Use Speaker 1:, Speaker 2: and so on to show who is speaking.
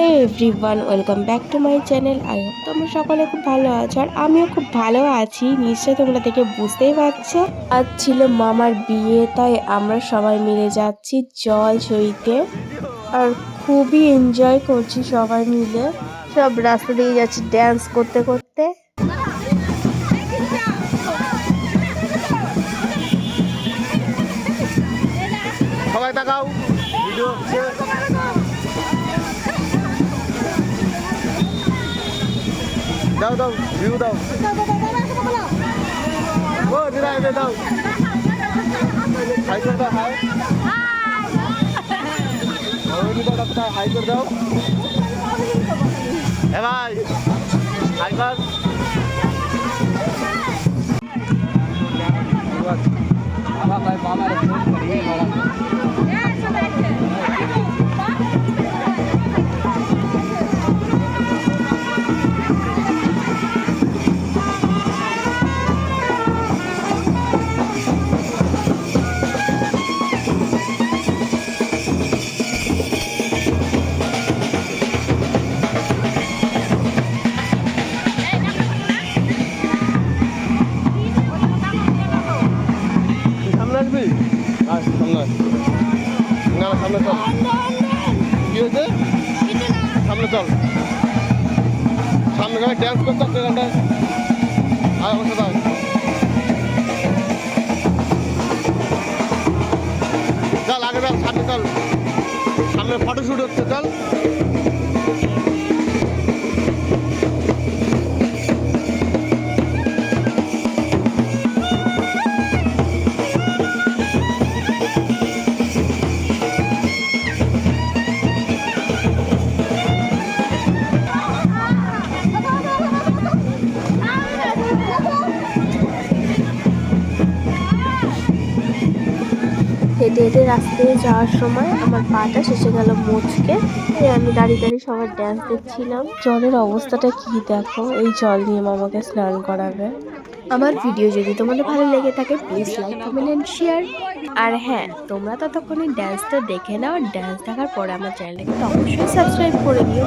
Speaker 1: Hey everyone, welcome back to my channel. I hope তোমরা সকলে খুব ভালো আছো, আর আমিও খুব ভালো আছি। নিশ্চয়ই তোমরা দেখে বুঝতেই পারছো আজ ছিল মামার বিয়ে, তাই আমরা সবাই মিলে যাচ্ছি জল সইতে। আর খুবই এনজয় করছি সবাই মিলে। সব রাস্তা দিয়ে যাচ্ছি ড্যান্স করতে করতে।
Speaker 2: সবাই তাকাও, ভিডিও হচ্ছে। দাও দাও, ভিউ দাও। ও দিদা এনে দাও। হাই করে দাও, হাই। ওই দিদা ডাক্তার হাই করে দাও। এ ভাই, হাই কর। বাবা ভাই বাবা রে ফোন করি বাবা। সামনে চল। কি হয়েছে? সামনে চল, সামনে গেলে ড্যান্স করতে হবে গানটায়। আয় আমার সাথে, চল আগে চল, সামনে চল, সামনে ফটোশুট হচ্ছে, চল।
Speaker 1: হেঁটে হেঁটে রাস্তায় যাওয়ার সময় আমার পাটা শেষে গেল মুচকে। আমি দাঁড়িয়ে দাঁড়িয়ে সবার ড্যান্স দেখছিলাম। জলের অবস্থাটা কি দেখো, এই জল নিয়ে মামাকে স্নান করাবে। আমার ভিডিও যদি তোমাদের ভালো লেগে থাকে, please like, comment and share. আর হ্যাঁ, তোমরা ততক্ষণে ড্যান্সটা দেখে নাও। আর ড্যান্স দেখার পরে আমার চ্যানেলটাকে তো অবশ্যই সাবস্ক্রাইব করে দিও।